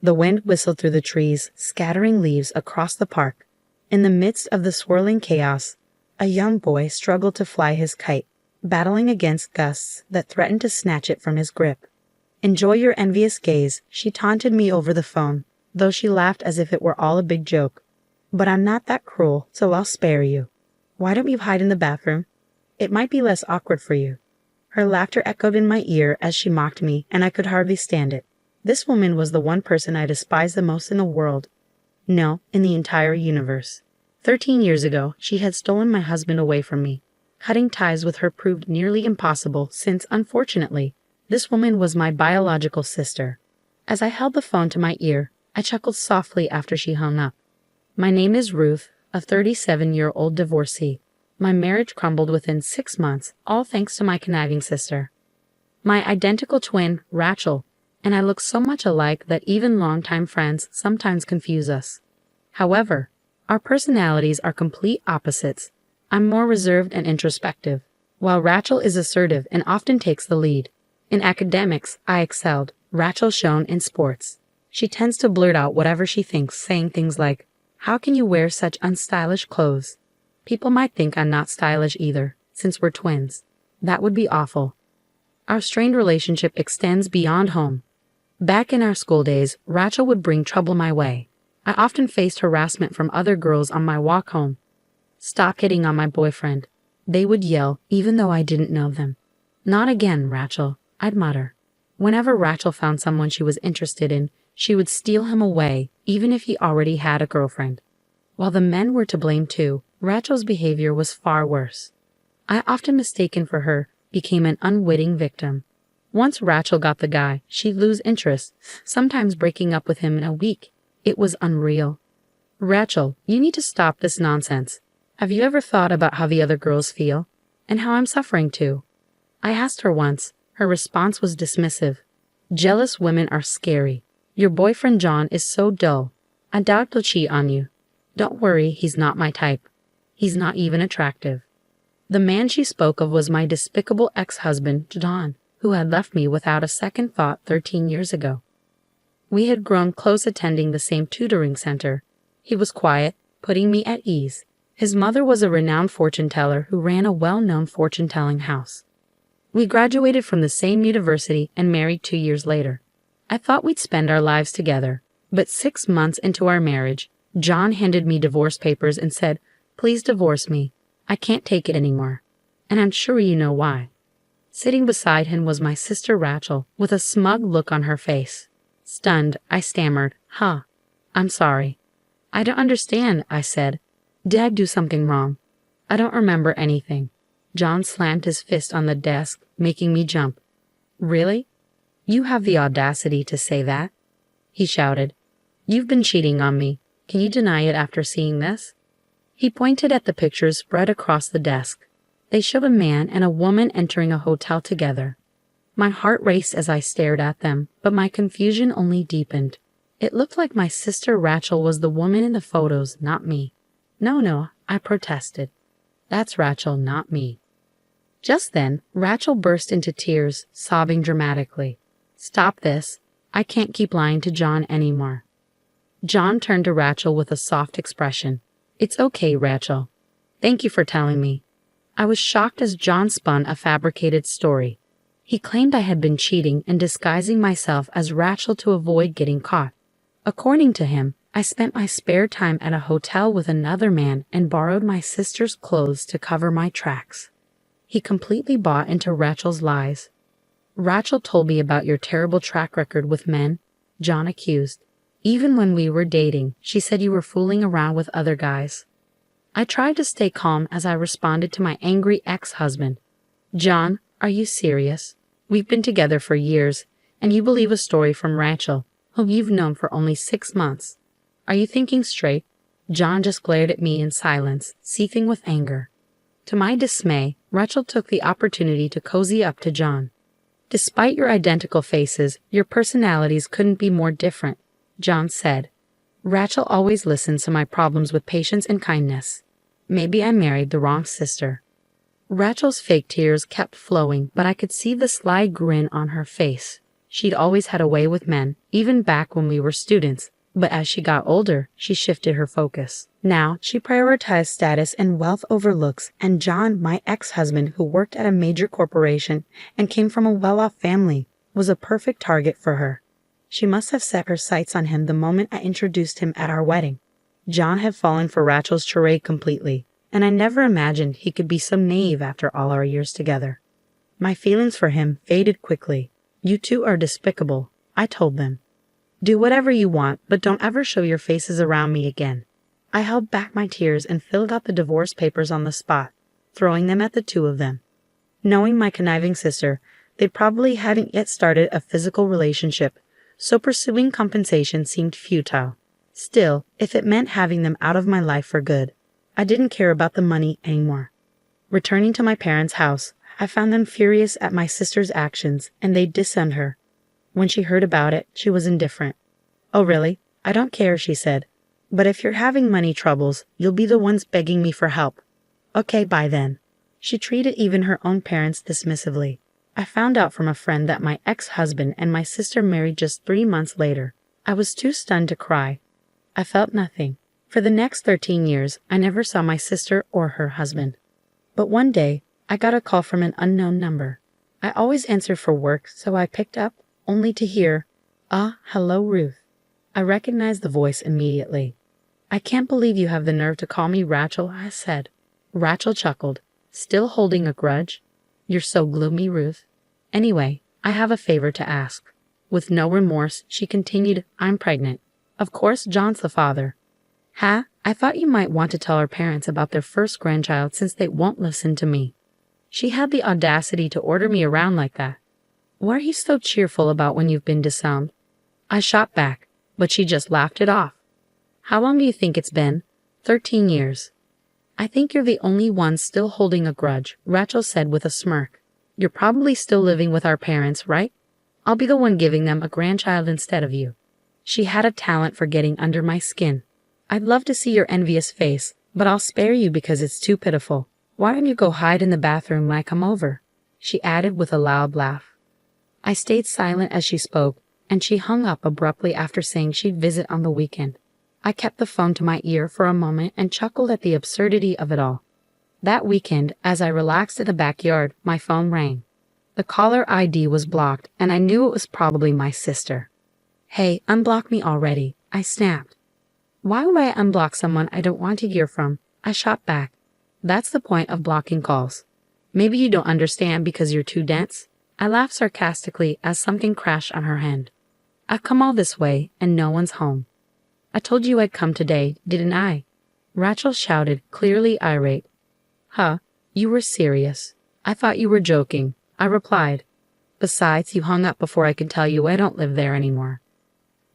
The wind whistled through the trees, scattering leaves across the park. In the midst of the swirling chaos, a young boy struggled to fly his kite, battling against gusts that threatened to snatch it from his grip. "Enjoy your envious gaze," she taunted me over the phone, though she laughed as if it were all a big joke. "But I'm not that cruel, so I'll spare you. Why don't you hide in the bathroom? It might be less awkward for you." Her laughter echoed in my ear as she mocked me, and I could hardly stand it. This woman was the one person I despised the most in the world. No, in the entire universe. 13 years ago, she had stolen my husband away from me. Cutting ties with her proved nearly impossible since, unfortunately, this woman was my biological sister. As I held the phone to my ear, I chuckled softly after she hung up. "My name is Ruth, a 37-year-old divorcee. My marriage crumbled within 6 months, all thanks to my conniving sister. My identical twin, Rachel, and I look so much alike that even longtime friends sometimes confuse us. However, our personalities are complete opposites. I'm more reserved and introspective, while Rachel is assertive and often takes the lead. In academics, I excelled. Rachel shone in sports. She tends to blurt out whatever she thinks, saying things like, 'How can you wear such unstylish clothes?' People might think I'm not stylish either, since we're twins. That would be awful. Our strained relationship extends beyond home. Back in our school days, Rachel would bring trouble my way. I often faced harassment from other girls on my walk home. 'Stop hitting on my boyfriend,' they would yell, even though I didn't know them. 'Not again, Rachel,' I'd mutter. Whenever Rachel found someone she was interested in, she would steal him away, even if he already had a girlfriend. While the men were to blame too, Rachel's behavior was far worse. I, often mistaken for her, became an unwitting victim. Once Rachel got the guy, she'd lose interest, sometimes breaking up with him in a week. It was unreal. 'Rachel, you need to stop this nonsense. Have you ever thought about how the other girls feel? And how I'm suffering too?' I asked her once. Her response was dismissive. 'Jealous women are scary. Your boyfriend John is so dull. I doubt he'll cheat on you. Don't worry, he's not my type. He's not even attractive.' The man she spoke of was my despicable ex-husband, John, who had left me without a second thought 13 years ago. We had grown close attending the same tutoring center. He was quiet, putting me at ease. His mother was a renowned fortune teller who ran a well-known fortune-telling house. We graduated from the same university and married 2 years later. I thought we'd spend our lives together, but 6 months into our marriage, John handed me divorce papers and said, 'Please divorce me. I can't take it anymore.' And I'm sure you know why." Sitting beside him was my sister Rachel, with a smug look on her face. Stunned, I stammered, I'm sorry." "I don't understand," I said. "Did I do something wrong?" "I don't remember anything." John slammed his fist on the desk, making me jump. "Really? You have the audacity to say that?" he shouted. "You've been cheating on me. Can you deny it after seeing this?" He pointed at the pictures spread across the desk. They showed a man and a woman entering a hotel together. My heart raced as I stared at them, but my confusion only deepened. It looked like my sister Rachel was the woman in the photos, not me. No, I protested. "That's Rachel, not me." Just then, Rachel burst into tears, sobbing dramatically. "Stop this. I can't keep lying to John anymore." John turned to Rachel with a soft expression. "It's okay, Rachel. Thank you for telling me." I was shocked as John spun a fabricated story. He claimed I had been cheating and disguising myself as Rachel to avoid getting caught. According to him, I spent my spare time at a hotel with another man and borrowed my sister's clothes to cover my tracks. He completely bought into Rachel's lies. "Rachel told me about your terrible track record with men," John accused. "Even when we were dating, she said you were fooling around with other guys." I tried to stay calm as I responded to my angry ex-husband. "John, are you serious? We've been together for years, and you believe a story from Rachel, whom you've known for only 6 months. Are you thinking straight?" John just glared at me in silence, seething with anger. To my dismay, Rachel took the opportunity to cozy up to John. "Despite your identical faces, your personalities couldn't be more different," John said. "Rachel always listens to my problems with patience and kindness. Maybe I married the wrong sister." Rachel's fake tears kept flowing, but I could see the sly grin on her face. She'd always had a way with men, even back when we were students, but as she got older, she shifted her focus. Now, she prioritized status and wealth over looks, and John, my ex-husband who worked at a major corporation and came from a well-off family, was a perfect target for her. She must have set her sights on him the moment I introduced him at our wedding. John had fallen for Rachel's charade completely, and I never imagined he could be so naive after all our years together. My feelings for him faded quickly. "You two are despicable," I told them. "Do whatever you want, but don't ever show your faces around me again." I held back my tears and filled out the divorce papers on the spot, throwing them at the two of them. Knowing my conniving sister, they probably hadn't yet started a physical relationship, so pursuing compensation seemed futile. Still, if it meant having them out of my life for good, I didn't care about the money anymore. Returning to my parents' house, I found them furious at my sister's actions, and they disowned her. When she heard about it, she was indifferent. "Oh really? I don't care," she said. "But if you're having money troubles, you'll be the ones begging me for help." "Okay, bye then." She treated even her own parents dismissively. I found out from a friend that my ex-husband and my sister married just 3 months later. I was too stunned to cry. I felt nothing. For the next 13 years, I never saw my sister or her husband. But one day, I got a call from an unknown number. I always answered for work, so I picked up, only to hear, "Hello, Ruth." I recognized the voice immediately. "I can't believe you have the nerve to call me Rachel," I said. Rachel chuckled. "Still holding a grudge? You're so gloomy, Ruth. Anyway, I have a favor to ask." With no remorse, she continued, "I'm pregnant. Of course, John's the father." "Ha? I thought you might want to tell our parents about their first grandchild since they won't listen to me." She had the audacity to order me around like that. "What are you so cheerful about when you've been disowned?" I shot back, but she just laughed it off. "How long do you think it's been?" 13 years. "I think you're the only one still holding a grudge," Rachel said with a smirk. "You're probably still living with our parents, right? I'll be the one giving them a grandchild instead of you." She had a talent for getting under my skin. "I'd love to see your envious face, but I'll spare you because it's too pitiful. Why don't you go hide in the bathroom when I come over?" she added with a loud laugh. I stayed silent as she spoke, and she hung up abruptly after saying she'd visit on the weekend. I kept the phone to my ear for a moment and chuckled at the absurdity of it all. That weekend, as I relaxed in the backyard, my phone rang. The caller ID was blocked, and I knew it was probably my sister. "Hey, unblock me already," I snapped. "Why would I unblock someone I don't want to hear from?" I shot back. "That's the point of blocking calls. Maybe you don't understand because you're too dense." I laughed sarcastically as something crashed on her end. "I've come all this way, and no one's home." "I told you I'd come today, didn't I?" Rachel shouted, clearly irate. "Huh, you were serious. I thought you were joking," I replied. "Besides, you hung up before I could tell you I don't live there anymore."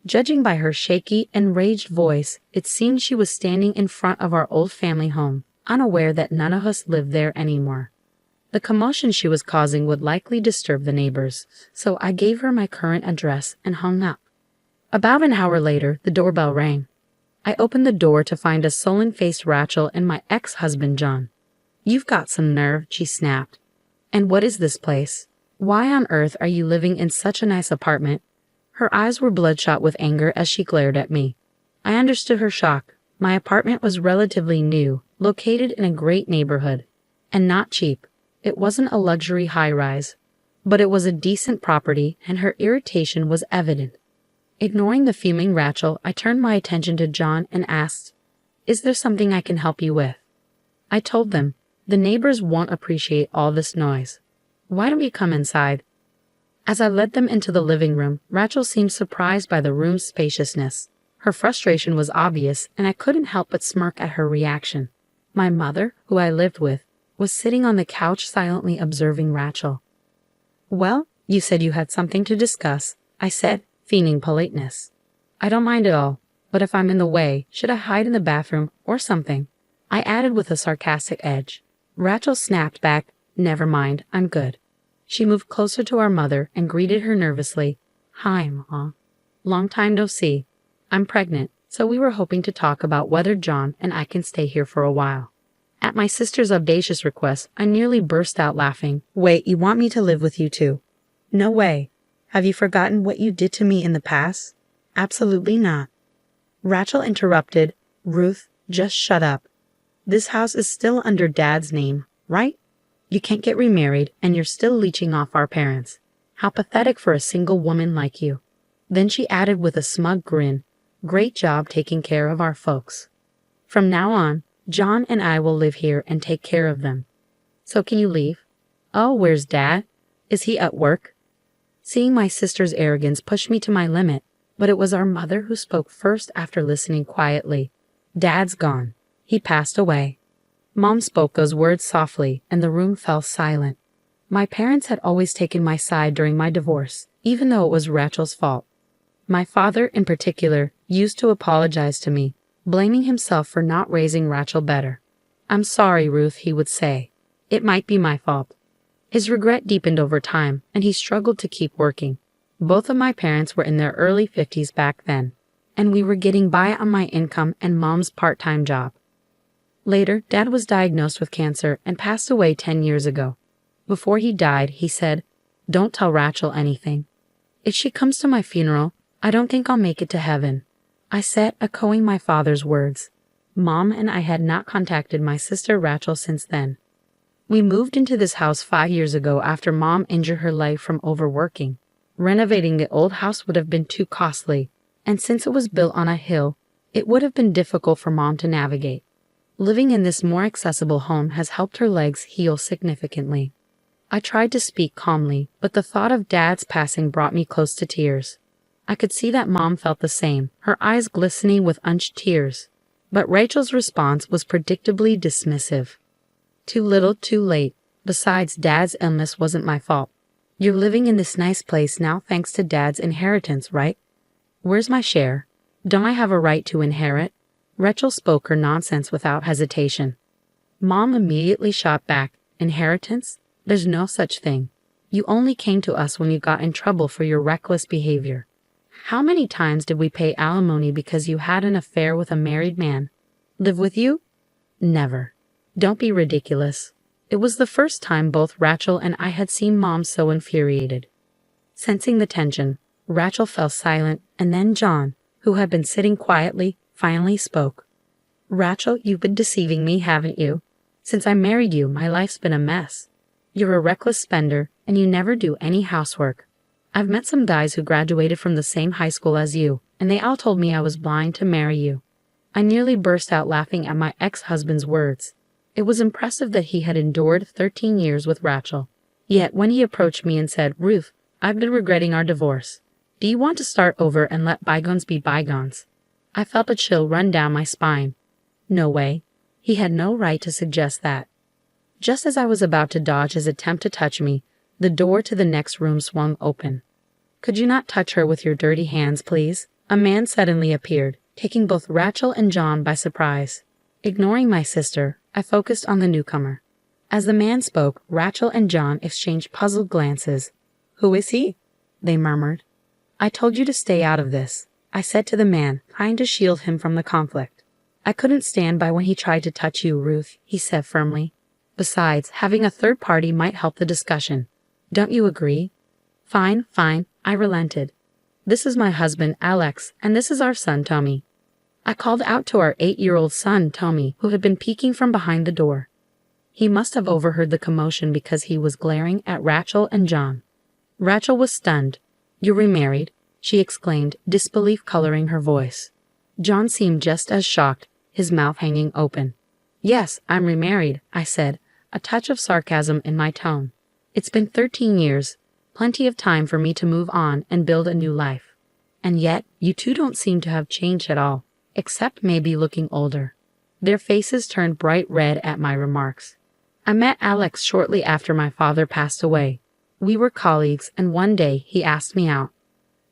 Judging by her shaky, enraged voice, it seemed she was standing in front of our old family home, unaware that none of us lived there anymore. The commotion she was causing would likely disturb the neighbors, so I gave her my current address and hung up. About an hour later, the doorbell rang. I opened the door to find a sullen-faced Rachel and my ex-husband John. "You've got some nerve," she snapped. "And what is this place? Why on earth are you living in such a nice apartment?" Her eyes were bloodshot with anger as she glared at me. I understood her shock. My apartment was relatively new, located in a great neighborhood, and not cheap. It wasn't a luxury high-rise, but it was a decent property, and her irritation was evident. Ignoring the fuming Rachel, I turned my attention to John and asked, "Is there something I can help you with?" I told them, "The neighbors won't appreciate all this noise. Why don't you come inside?" As I led them into the living room, Rachel seemed surprised by the room's spaciousness. Her frustration was obvious, and I couldn't help but smirk at her reaction. My mother, who I lived with, was sitting on the couch silently observing Rachel. "Well, you said you had something to discuss," I said, feigning politeness. "I don't mind at all, but if I'm in the way, should I hide in the bathroom or something?" I added with a sarcastic edge. Rachel snapped back, "Never mind, I'm good." She moved closer to our mother and greeted her nervously. "Hi, Ma. Long time no see. I'm pregnant, so we were hoping to talk about whether John and I can stay here for a while." At my sister's audacious request, I nearly burst out laughing. "Wait, you want me to live with you too?" "No way." Have you forgotten what you did to me in the past? Absolutely not. Rachel interrupted. Ruth, just shut up. This house is still under Dad's name, right? You can't get remarried, and you're still leeching off our parents. How pathetic for a single woman like you. Then she added with a smug grin, great job taking care of our folks. From now on, John and I will live here and take care of them. So can you leave? Oh, where's Dad? Is he at work? Seeing my sister's arrogance pushed me to my limit, but it was our mother who spoke first after listening quietly. Dad's gone. He passed away. Mom spoke those words softly, and the room fell silent. My parents had always taken my side during my divorce, even though it was Rachel's fault. My father, in particular, used to apologize to me, blaming himself for not raising Rachel better. I'm sorry, Ruth, he would say. It might be my fault. His regret deepened over time, and he struggled to keep working. Both of my parents were in their early 50s back then, and we were getting by on my income and Mom's part-time job. Later, Dad was diagnosed with cancer and passed away 10 years ago. Before he died, he said, "Don't tell Rachel anything. If she comes to my funeral, I don't think I'll make it to heaven." I said, echoing my father's words. Mom and I had not contacted my sister Rachel since then. We moved into this house 5 years ago after Mom injured her leg from overworking. Renovating the old house would have been too costly, and since it was built on a hill, it would have been difficult for Mom to navigate. Living in this more accessible home has helped her legs heal significantly. I tried to speak calmly, but the thought of Dad's passing brought me close to tears. I could see that Mom felt the same, her eyes glistening with unshed tears. But Rachel's response was predictably dismissive. Too little, too late. Besides, Dad's illness wasn't my fault. You're living in this nice place now thanks to Dad's inheritance, right? Where's my share? Don't I have a right to inherit? Rachel spoke her nonsense without hesitation. Mom immediately shot back. Inheritance? There's no such thing. You only came to us when you got in trouble for your reckless behavior. How many times did we pay alimony because you had an affair with a married man? Live with you? Never. Don't be ridiculous. It was the first time both Rachel and I had seen Mom so infuriated. Sensing the tension, Rachel fell silent, and then John, who had been sitting quietly, finally spoke. Rachel, you've been deceiving me, haven't you? Since I married you, my life's been a mess. You're a reckless spender, and you never do any housework. I've met some guys who graduated from the same high school as you, and they all told me I was blind to marry you. I nearly burst out laughing at my ex-husband's words. It was impressive that he had endured 13 years with Rachel. Yet when he approached me and said, "Ruth, I've been regretting our divorce. Do you want to start over and let bygones be bygones?" I felt a chill run down my spine. No way. He had no right to suggest that. Just as I was about to dodge his attempt to touch me, the door to the next room swung open. "Could you not touch her with your dirty hands, please?" A man suddenly appeared, taking both Rachel and John by surprise. Ignoring my sister, I focused on the newcomer. As the man spoke, Rachel and John exchanged puzzled glances. "Who is he?" they murmured. "I told you to stay out of this," I said to the man, trying to shield him from the conflict. "I couldn't stand by when he tried to touch you, Ruth," he said firmly. "Besides, having a third party might help the discussion. Don't you agree?" Fine, I relented. "This is my husband, Alex, and this is our son, Tommy." I called out to our 8-year-old son, Tommy, who had been peeking from behind the door. He must have overheard the commotion because he was glaring at Rachel and John. Rachel was stunned. "You're remarried?" she exclaimed, disbelief coloring her voice. John seemed just as shocked, his mouth hanging open. "Yes, I'm remarried," I said, a touch of sarcasm in my tone. "It's been 13 years, plenty of time for me to move on and build a new life. And yet, you two don't seem to have changed at all, except maybe looking older." Their faces turned bright red at my remarks. I met Alex shortly after my father passed away. We were colleagues, and one day he asked me out.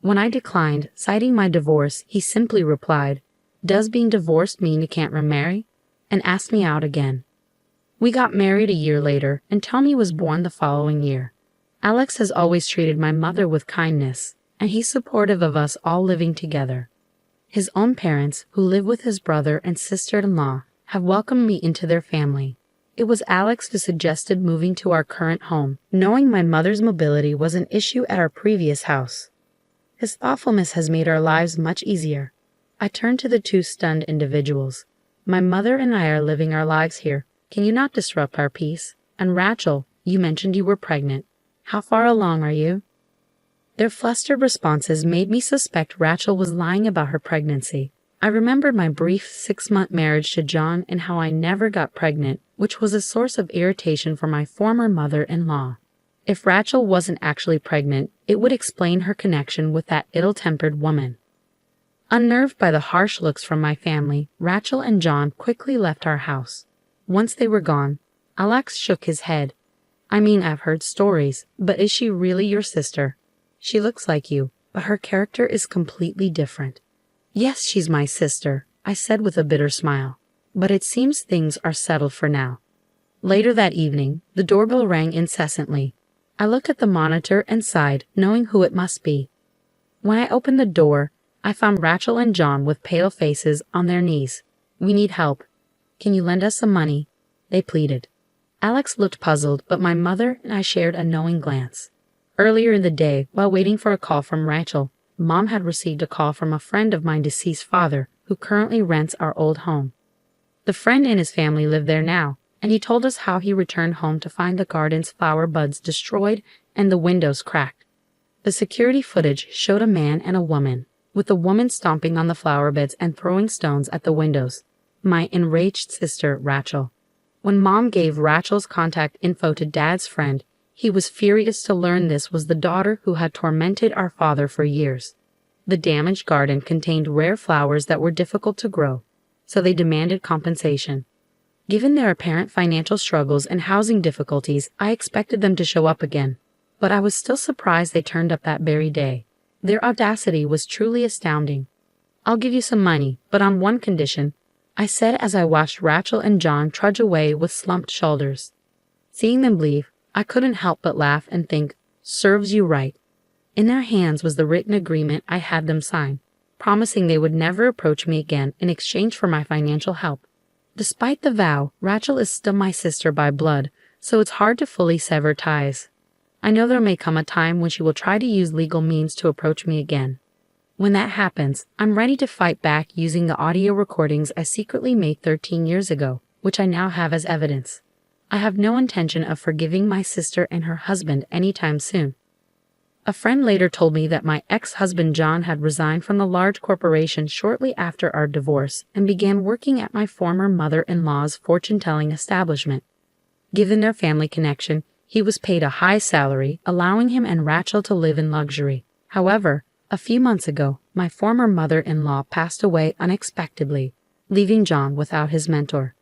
When I declined, citing my divorce, he simply replied, "Does being divorced mean you can't remarry?" and asked me out again. We got married a year later, and Tommy was born the following year. Alex has always treated my mother with kindness, and he's supportive of us all living together. His own parents, who live with his brother and sister-in-law, have welcomed me into their family. It was Alex who suggested moving to our current home, knowing my mother's mobility was an issue at our previous house. His thoughtfulness has made our lives much easier. I turned to the two stunned individuals. My mother and I are living our lives here. Can you not disrupt our peace? And Rachel, you mentioned you were pregnant. How far along are you? Their flustered responses made me suspect Rachel was lying about her pregnancy. I remembered my brief 6-month marriage to John and how I never got pregnant, which was a source of irritation for my former mother-in-law. If Rachel wasn't actually pregnant, it would explain her connection with that ill-tempered woman. Unnerved by the harsh looks from my family, Rachel and John quickly left our house. Once they were gone, Alex shook his head. I mean, I've heard stories, but is she really your sister? She looks like you, but her character is completely different. Yes, she's my sister, I said with a bitter smile. But it seems things are settled for now. Later that evening, the doorbell rang incessantly. I looked at the monitor and sighed, knowing who it must be. When I opened the door, I found Rachel and John with pale faces on their knees. We need help. Can you lend us some money? They pleaded. Alex looked puzzled, but my mother and I shared a knowing glance. Earlier in the day, while waiting for a call from Rachel, Mom had received a call from a friend of my deceased father, who currently rents our old home. The friend and his family live there now, and he told us how he returned home to find the garden's flower buds destroyed and the windows cracked. The security footage showed a man and a woman, with the woman stomping on the flower beds and throwing stones at the windows. My enraged sister, Rachel. When Mom gave Rachel's contact info to Dad's friend, he was furious to learn this was the daughter who had tormented our father for years. The damaged garden contained rare flowers that were difficult to grow, so they demanded compensation. Given their apparent financial struggles and housing difficulties, I expected them to show up again, but I was still surprised they turned up that very day. Their audacity was truly astounding. I'll give you some money, but on one condition, I said as I watched Rachel and John trudge away with slumped shoulders. Seeing them leave, I couldn't help but laugh and think, serves you right. In their hands was the written agreement I had them sign, promising they would never approach me again in exchange for my financial help. Despite the vow, Rachel is still my sister by blood, so it's hard to fully sever ties. I know there may come a time when she will try to use legal means to approach me again. When that happens, I'm ready to fight back using the audio recordings I secretly made 13 years ago, which I now have as evidence. I have no intention of forgiving my sister and her husband anytime soon. A friend later told me that my ex-husband John had resigned from the large corporation shortly after our divorce and began working at my former mother-in-law's fortune-telling establishment. Given their family connection, he was paid a high salary, allowing him and Rachel to live in luxury. However, a few months ago, my former mother-in-law passed away unexpectedly, leaving John without his mentor.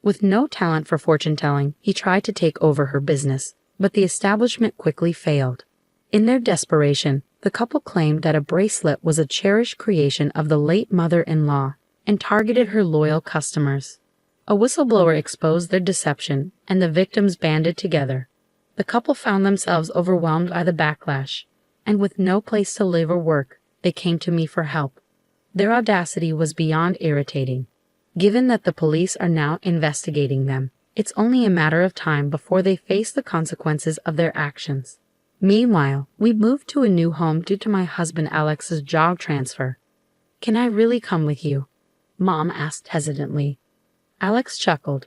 With no talent for fortune-telling, he tried to take over her business, but the establishment quickly failed. In their desperation, the couple claimed that a bracelet was a cherished creation of the late mother-in-law and targeted her loyal customers. A whistleblower exposed their deception, and the victims banded together. The couple found themselves overwhelmed by the backlash, and with no place to live or work, they came to me for help. Their audacity was beyond irritating. Given that the police are now investigating them, it's only a matter of time before they face the consequences of their actions. Meanwhile, we moved to a new home due to my husband Alex's job transfer. Can I really come with you? Mom asked hesitantly. Alex chuckled.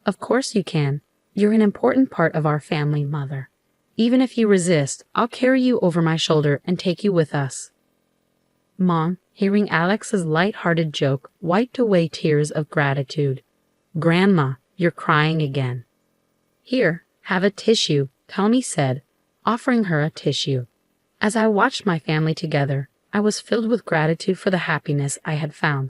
Of course you can. You're an important part of our family, Mother. Even if you resist, I'll carry you over my shoulder and take you with us. Mom, hearing Alex's light-hearted joke, wiped away tears of gratitude. Grandma, you're crying again. Here, have a tissue, Tommy said, offering her a tissue. As I watched my family together, I was filled with gratitude for the happiness I had found.